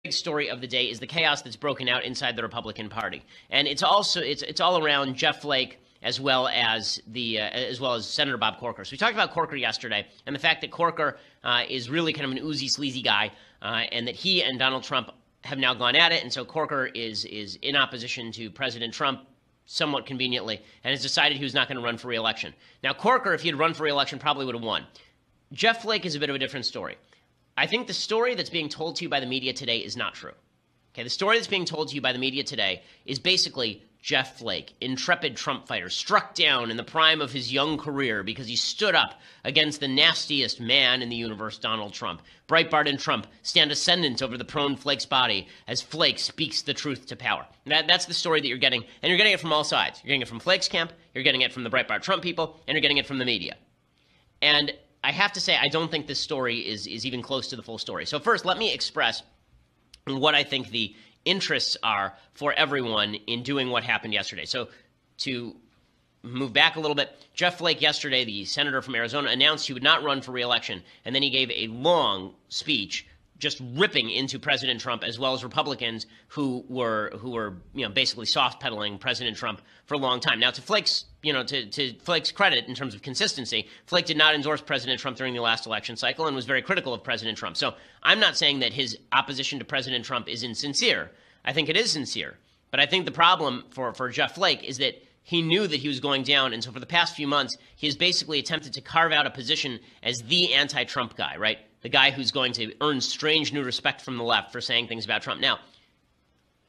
big story of the day is the chaos that's broken out inside the Republican Party, and it's all around Jeff Flake as well as Senator Bob Corker. So we talked about Corker yesterday, and the fact that Corker is really kind of an oozy, sleazy guy, and that he and Donald Trump have now gone at it, and so Corker is in opposition to President Trump, somewhat conveniently, and has decided he was not going to run for re-election. Now, Corker, if he had run for re-election, probably would have won. Jeff Flake is a bit of a different story. I think the story that's being told to you by the media today is not true. Okay, the story that's being told to you by the media today is basically Jeff Flake, intrepid Trump fighter, struck down in the prime of his young career because he stood up against the nastiest man in the universe, Donald Trump. Breitbart and Trump stand ascendant over the prone Flake's body as Flake speaks the truth to power. That's the story that you're getting, and you're getting it from all sides. You're getting it from Flake's camp, you're getting it from the Breitbart Trump people, and you're getting it from the media. And I have to say, I don't think this story is even close to the full story. So first, let me express what I think the interests are for everyone in doing what happened yesterday. So to move back a little bit, Jeff Flake yesterday, the senator from Arizona, announced he would not run for re-election, and then he gave a long speech just ripping into President Trump, as well as Republicans who were basically soft pedaling President Trump for a long time. Now, to Flake's credit in terms of consistency, Flake did not endorse President Trump during the last election cycle and was very critical of President Trump. So I'm not saying that his opposition to President Trump is insincere. I think it is sincere. But I think the problem for Jeff Flake is that he knew that he was going down, and so for the past few months, he has basically attempted to carve out a position as the anti-Trump guy, right? The guy who's going to earn strange new respect from the left for saying things about Trump. Now,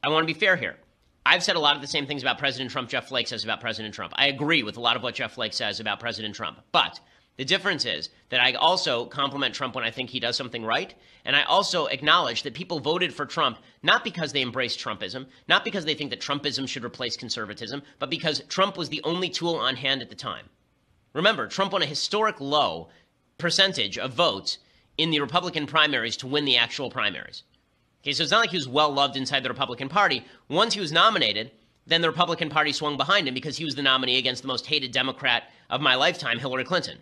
I want to be fair here. I've said a lot of the same things about President Trump Jeff Flake says about President Trump. I agree with a lot of what Jeff Flake says about President Trump. But the difference is that I also compliment Trump when I think he does something right, and I also acknowledge that people voted for Trump not because they embrace Trumpism, not because they think that Trumpism should replace conservatism, but because Trump was the only tool on hand at the time. Remember, Trump won a historic low percentage of votes in the Republican primaries to win the actual primaries. Okay, so it's not like he was well-loved inside the Republican Party. Once he was nominated, then the Republican Party swung behind him because he was the nominee against the most hated Democrat of my lifetime, Hillary Clinton.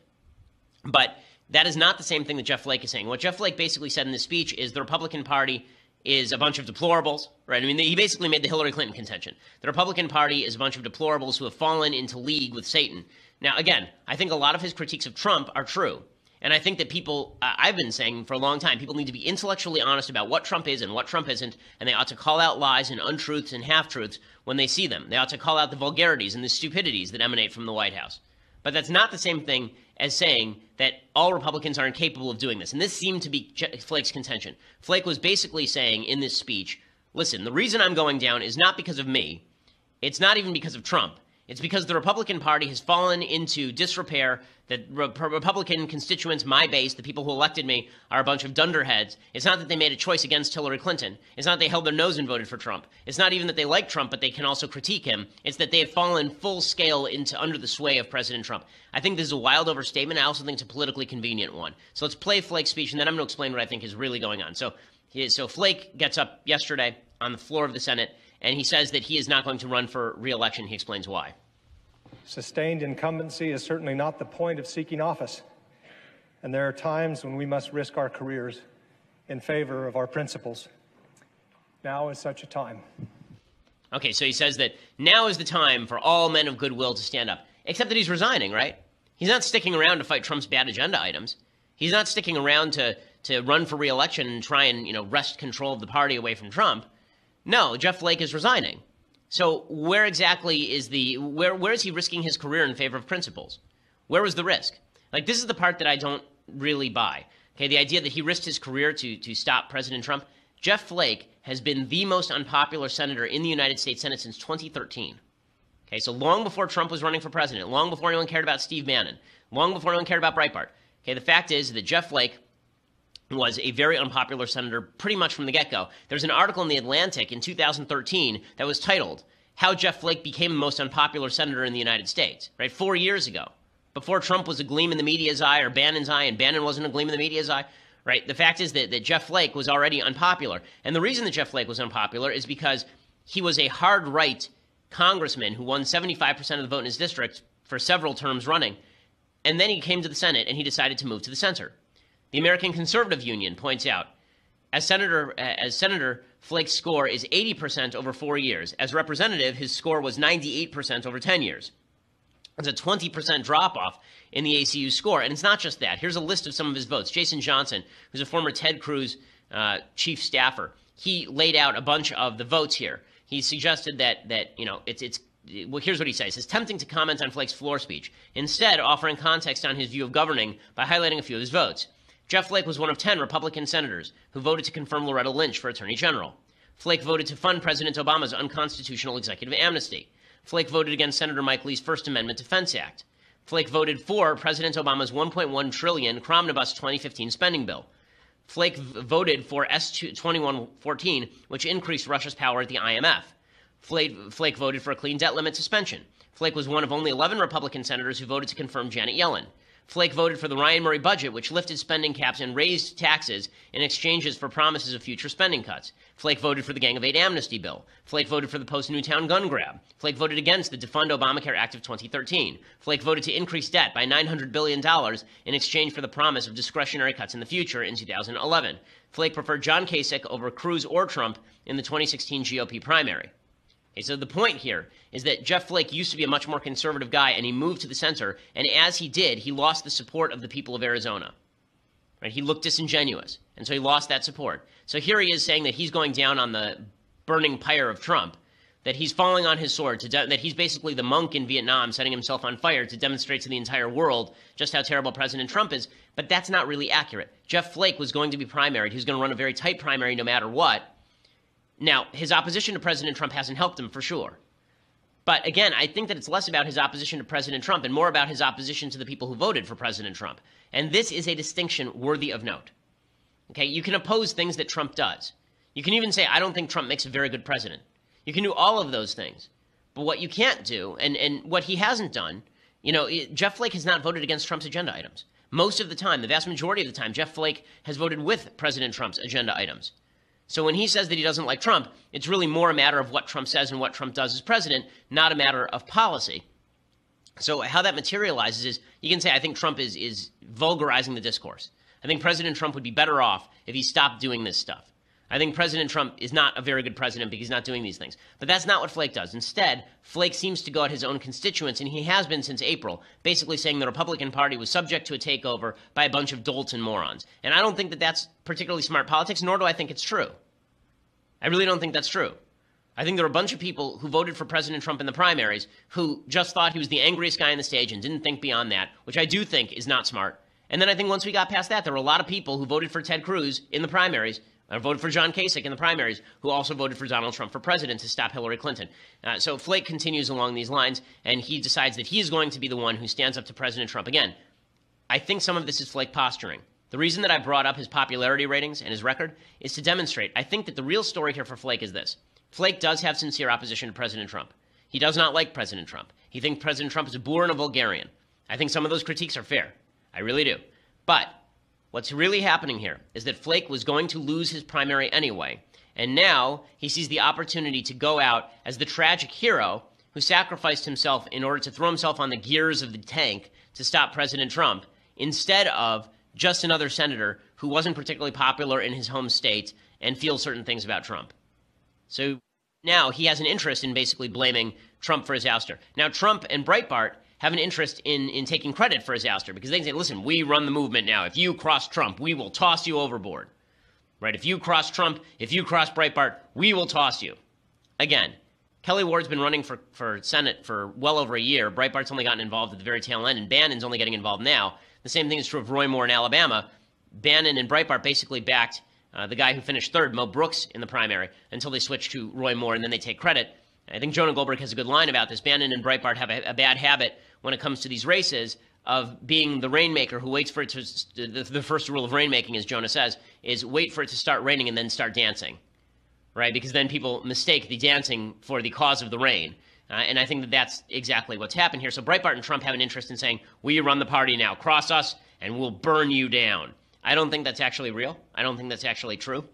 But that is not the same thing that Jeff Flake is saying. What Jeff Flake basically said in this speech is the Republican Party is a bunch of deplorables, right? I mean, he basically made the Hillary Clinton contention. The Republican Party is a bunch of deplorables who have fallen into league with Satan. Now, again, I think a lot of his critiques of Trump are true. And I think that people, I've been saying for a long time, people need to be intellectually honest about what Trump is and what Trump isn't, and they ought to call out lies and untruths and half-truths when they see them. They ought to call out the vulgarities and the stupidities that emanate from the White House. But that's not the same thing as saying that all Republicans are incapable of doing this. And this seemed to be Flake's contention. Flake was basically saying in this speech, listen, the reason I'm going down is not because of me. It's not even because of Trump. It's because the Republican Party has fallen into disrepair, that Republican constituents, my base, the people who elected me, are a bunch of dunderheads. It's not that they made a choice against Hillary Clinton. It's not that they held their nose and voted for Trump. It's not even that they like Trump, but they can also critique him. It's that they have fallen full scale into under the sway of President Trump. I think this is a wild overstatement. I also think it's a politically convenient one. So let's play Flake's speech, and then I'm going to explain what I think is really going on. So Flake gets up yesterday on the floor of the Senate, and he says that he is not going to run for re-election. He explains why. Sustained incumbency is certainly not the point of seeking office, and there are times when we must risk our careers in favor of our principles. Now is such a time. Okay, so he says that now is the time for all men of goodwill to stand up, except that he's resigning, right? He's not sticking around to fight Trump's bad agenda items. He's not sticking around to run for re-election and try and, wrest control of the party away from Trump. No, Jeff Flake is resigning. So where exactly is where is he risking his career in favor of principles? Where was the risk? Like, this is the part that I don't really buy. Okay, the idea that he risked his career to stop President Trump. Jeff Flake has been the most unpopular senator in the United States Senate since 2013. Okay, so long before Trump was running for president, long before anyone cared about Steve Bannon, long before anyone cared about Breitbart. Okay, the fact is that Jeff Flake was a very unpopular senator pretty much from the get-go. There's an article in The Atlantic in 2013 that was titled, How Jeff Flake Became the Most Unpopular Senator in the United States, right? 4 years ago, before Trump was a gleam in the media's eye or Bannon's eye, and Bannon wasn't a gleam in the media's eye, right? The fact is that Jeff Flake was already unpopular. And the reason that Jeff Flake was unpopular is because he was a hard-right congressman who won 75% of the vote in his district for several terms running. And then he came to the Senate and he decided to move to the center. The American Conservative Union points out, As Senator, Flake's score is 80% over 4 years. As representative, his score was 98% over 10 years. It's a 20% drop-off in the ACU score. And it's not just that. Here's a list of some of his votes. Jason Johnson, who's a former Ted Cruz chief staffer, he laid out a bunch of the votes here. He suggested that well, here's what he says. It's tempting to comment on Flake's floor speech, instead offering context on his view of governing by highlighting a few of his votes. Jeff Flake was one of 10 Republican senators who voted to confirm Loretta Lynch for Attorney General. Flake voted to fund President Obama's unconstitutional executive amnesty. Flake voted against Senator Mike Lee's First Amendment Defense Act. Flake voted for President Obama's $1.1 trillion Cromnibus 2015 spending bill. Flake voted for S-2114, which increased Russia's power at the IMF. Flake voted for a clean debt limit suspension. Flake was one of only 11 Republican senators who voted to confirm Janet Yellen. Flake voted for the Ryan Murray budget, which lifted spending caps and raised taxes in exchanges for promises of future spending cuts. Flake voted for the Gang of Eight amnesty bill. Flake voted for the post-Newtown gun grab. Flake voted against the Defund Obamacare Act of 2013. Flake voted to increase debt by $900 billion in exchange for the promise of discretionary cuts in the future in 2011. Flake preferred John Kasich over Cruz or Trump in the 2016 GOP primary. Okay, so the point here is that Jeff Flake used to be a much more conservative guy, and he moved to the center, and as he did, he lost the support of the people of Arizona. Right? He looked disingenuous, and so he lost that support. So here he is saying that he's going down on the burning pyre of Trump, that he's falling on his sword, that he's basically the monk in Vietnam setting himself on fire to demonstrate to the entire world just how terrible President Trump is, but that's not really accurate. Jeff Flake was going to be primaried. He was going to run a very tight primary no matter what. Now, his opposition to President Trump hasn't helped him for sure. But again, I think that it's less about his opposition to President Trump and more about his opposition to the people who voted for President Trump. And this is a distinction worthy of note. Okay, you can oppose things that Trump does. You can even say, I don't think Trump makes a very good president. You can do all of those things. But what you can't do, and what he hasn't done, Jeff Flake has not voted against Trump's agenda items. Most of the time, the vast majority of the time, Jeff Flake has voted with President Trump's agenda items. So when he says that he doesn't like Trump, it's really more a matter of what Trump says and what Trump does as president, not a matter of policy. So how that materializes is you can say, I think Trump is vulgarizing the discourse. I think President Trump would be better off if he stopped doing this stuff. I think President Trump is not a very good president because he's not doing these things. But that's not what Flake does. Instead, Flake seems to go at his own constituents, and he has been since April, basically saying the Republican Party was subject to a takeover by a bunch of dolts and morons. And I don't think that that's particularly smart politics, nor do I think it's true. I really don't think that's true. I think there were a bunch of people who voted for President Trump in the primaries who just thought he was the angriest guy on the stage and didn't think beyond that, which I do think is not smart. And then I think once we got past that, there were a lot of people who voted for Ted Cruz in the primaries, or voted for John Kasich in the primaries, who also voted for Donald Trump for president to stop Hillary Clinton. So Flake continues along these lines, and he decides that he is going to be the one who stands up to President Trump. Again, I think some of this is Flake posturing. The reason that I brought up his popularity ratings and his record is to demonstrate, I think that the real story here for Flake is this. Flake does have sincere opposition to President Trump. He does not like President Trump. He thinks President Trump is a boor and a vulgarian. I think some of those critiques are fair. I really do. But what's really happening here is that Flake was going to lose his primary anyway, and now he sees the opportunity to go out as the tragic hero who sacrificed himself in order to throw himself on the gears of the tank to stop President Trump, instead of just another senator who wasn't particularly popular in his home state and feels certain things about Trump. So now he has an interest in basically blaming Trump for his ouster. Now Trump and Breitbart have an interest in taking credit for his ouster because they can say, listen, we run the movement now. If you cross Trump, we will toss you overboard. Right? If you cross Trump, if you cross Breitbart, we will toss you. Again, Kelly Ward's been running for Senate for well over a year. Breitbart's only gotten involved at the very tail end, and Bannon's only getting involved now. The same thing is true of Roy Moore in Alabama. Bannon and Breitbart basically backed the guy who finished third, Mo Brooks, in the primary until they switched to Roy Moore, and then they take credit. I think Jonah Goldberg has a good line about this. Bannon and Breitbart have a bad habit when it comes to these races of being the rainmaker who waits for it to – the first rule of rainmaking, as Jonah says, is wait for it to start raining and then start dancing, right? Because then people mistake the dancing for the cause of the rain. And I think that that's exactly what's happened here. So Breitbart and Trump have an interest in saying, we run the party now. Cross us, and we'll burn you down. I don't think that's actually real. I don't think that's actually true.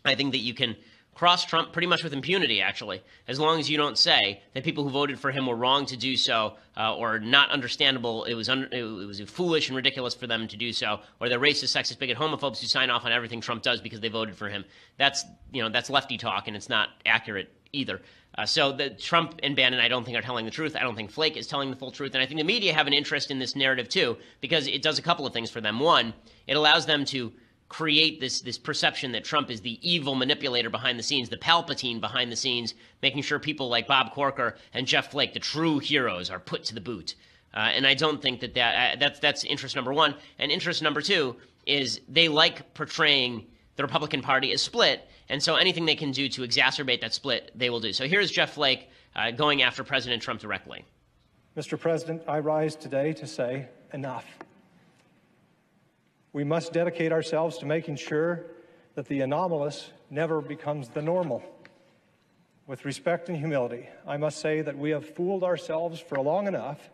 I think that you can cross Trump pretty much with impunity, actually, as long as you don't say that people who voted for him were wrong to do so, or not understandable. It was foolish and ridiculous for them to do so, or they're racist, sexist, bigot, homophobes who sign off on everything Trump does because they voted for him. That's lefty talk, and it's not accurate either. So the Trump and Bannon, I don't think, are telling the truth. I don't think Flake is telling the full truth. And I think the media have an interest in this narrative, too, because it does a couple of things for them. One, it allows them to create this perception that Trump is the evil manipulator behind the scenes, the Palpatine behind the scenes, making sure people like Bob Corker and Jeff Flake, the true heroes, are put to the boot. And I don't think that's interest number one. And interest number two is they like portraying the Republican Party as split, and so anything they can do to exacerbate that split, they will do. So here's Jeff Flake going after President Trump directly. Mr. President, I rise today to say enough. We must dedicate ourselves to making sure that the anomalous never becomes the normal. With respect and humility, I must say that we have fooled ourselves for long enough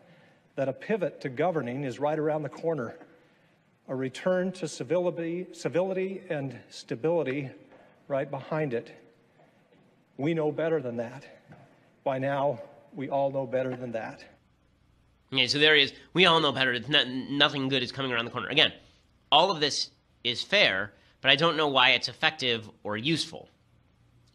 that a pivot to governing is right around the corner. A return to civility and stability right behind it. We know better than that. By now, we all know better than that. Okay, so there he is. We all know better. Nothing good is coming around the corner. Again, all of this is fair, but I don't know why it's effective or useful.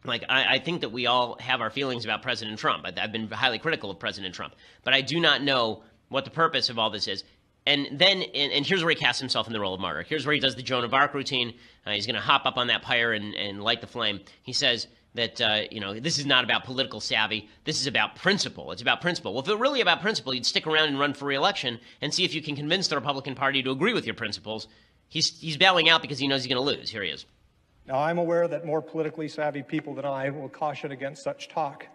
Like, I think that we all have our feelings about President Trump. I've been highly critical of President Trump, but I do not know what the purpose of all this is. And then, and here's where he casts himself in the role of martyr. Here's where he does the Joan of Arc routine. He's going to hop up on that pyre and light the flame. He says that, this is not about political savvy. This is about principle. It's about principle. Well, if it were really about principle, you'd stick around and run for re-election and see if you can convince the Republican Party to agree with your principles. He's bowing out because he knows he's going to lose. Here he is. Now, I'm aware that more politically savvy people than I will caution against such talk.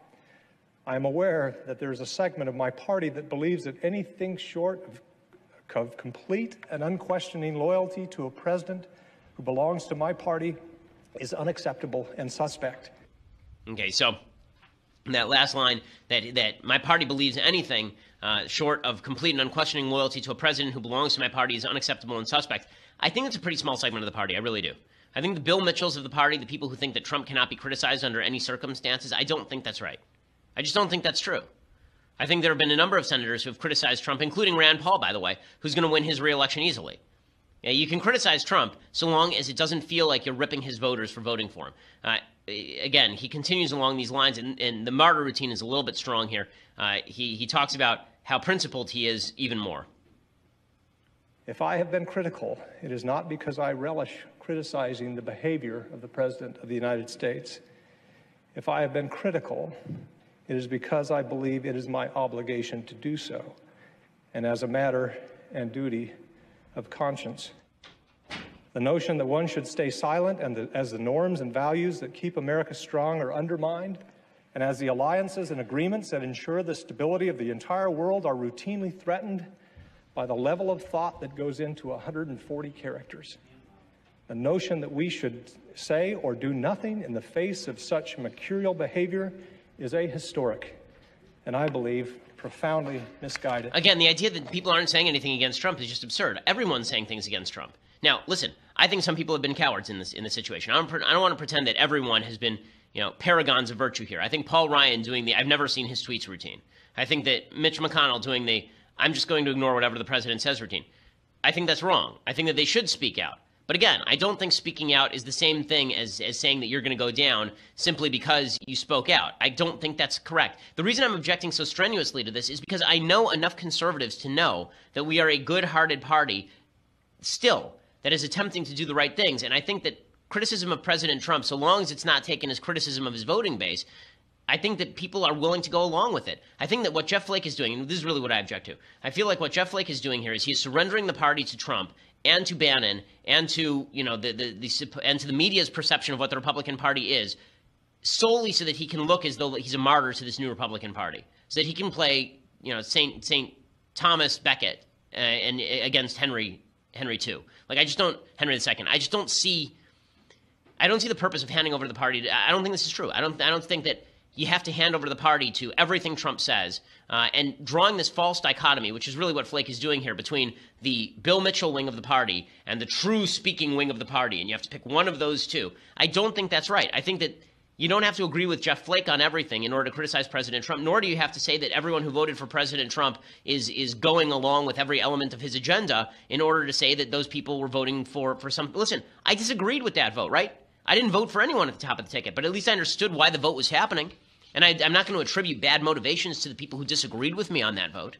I'm aware that there's a segment of my party that believes that anything short of complete and unquestioning loyalty to a president who belongs to my party is unacceptable and suspect. Okay, so that last line, that my party believes anything short of complete and unquestioning loyalty to a president who belongs to my party is unacceptable and suspect. I think it's a pretty small segment of the party. I really do. I think the Bill Mitchells of the party, the people who think that Trump cannot be criticized under any circumstances, I don't think that's right. I just don't think that's true. I think there have been a number of senators who have criticized Trump, including Rand Paul, by the way, who's going to win his re-election easily. Yeah, you can criticize Trump so long as it doesn't feel like you're ripping his voters for voting for him. Again, he continues along these lines, and the martyr routine is a little bit strong here. He talks about how principled he is even more. If I have been critical, it is not because I relish criticizing the behavior of the President of the United States. If I have been critical, it is because I believe it is my obligation to do so, and as a matter and duty of conscience. The notion that one should stay silent and as the norms and values that keep America strong are undermined, and as the alliances and agreements that ensure the stability of the entire world are routinely threatened by the level of thought that goes into 140 characters. The notion that we should say or do nothing in the face of such mercurial behavior is ahistoric, and I believe profoundly misguided. Again, the idea that people aren't saying anything against Trump is just absurd. Everyone's saying things against Trump. Now, listen, I think some people have been cowards in this situation. I don't want to pretend that everyone has been, paragons of virtue here. I think Paul Ryan doing I've never seen his tweets routine. I think that Mitch McConnell doing I'm just going to ignore whatever the president says routine. I think that's wrong. I think that they should speak out. But again, I don't think speaking out is the same thing as saying that you're going to go down simply because you spoke out. I don't think that's correct. The reason I'm objecting so strenuously to this is because I know enough conservatives to know that we are a good-hearted party still that is attempting to do the right things. And I think that criticism of President Trump, so long as it's not taken as criticism of his voting base, I think that people are willing to go along with it. I think that what Jeff Flake is doing, and this is really what I object to, I feel like what Jeff Flake is doing here is he's surrendering the party to Trump and to Bannon and to and to the media's perception of what the Republican Party is, solely so that he can look as though he's a martyr to this new Republican Party, so that he can play Saint Thomas Becket and against Henry II. Like Henry II. I don't see the purpose of handing over the party. I don't think this is true. I don't think that you have to hand over the party to everything Trump says, and drawing this false dichotomy, which is really what Flake is doing here, between the Bill Mitchell wing of the party and the true speaking wing of the party, and you have to pick one of those two. I don't think that's right. I think that You don't have to agree with Jeff Flake on everything in order to criticize President Trump, nor do you have to say that everyone who voted for President Trump is going along with every element of his agenda in order to say that those people were voting for some. Listen, I disagreed with that vote, right? I didn't vote for anyone at the top of the ticket, but at least I understood why the vote was happening. And I'm not going to attribute bad motivations to the people who disagreed with me on that vote.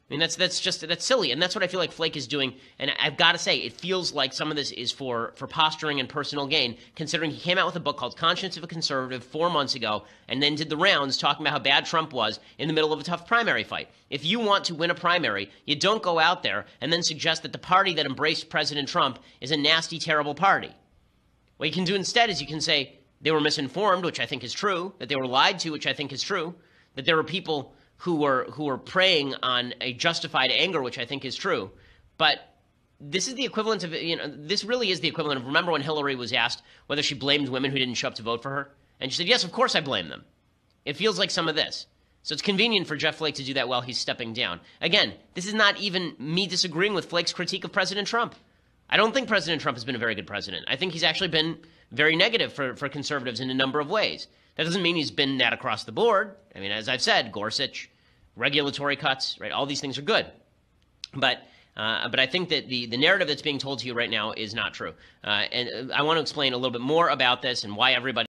I mean, that's silly, and that's what I feel like Flake is doing. And I've got to say, it feels like some of this is for posturing and personal gain, considering he came out with a book called Conscience of a Conservative 4 months ago, and then did the rounds talking about how bad Trump was in the middle of a tough primary fight. If you want to win a primary, you don't go out there and then suggest that the party that embraced President Trump is a nasty, terrible party. What you can do instead is you can say they were misinformed, which I think is true, that they were lied to, which I think is true, that there were people who were preying on a justified anger, which I think is true. But this is the equivalent of, this really is the equivalent of, remember when Hillary was asked whether she blamed women who didn't show up to vote for her? And she said, yes, of course I blame them. It feels like some of this. So it's convenient for Jeff Flake to do that while he's stepping down. Again, this is not even me disagreeing with Flake's critique of President Trump. I don't think President Trump has been a very good president. I think he's actually been very negative for conservatives in a number of ways. That doesn't mean he's been that across the board. I mean, as I've said, Gorsuch, regulatory cuts, right? All these things are good. But I think that the narrative that's being told to you right now is not true. And I want to explain a little bit more about this and why everybody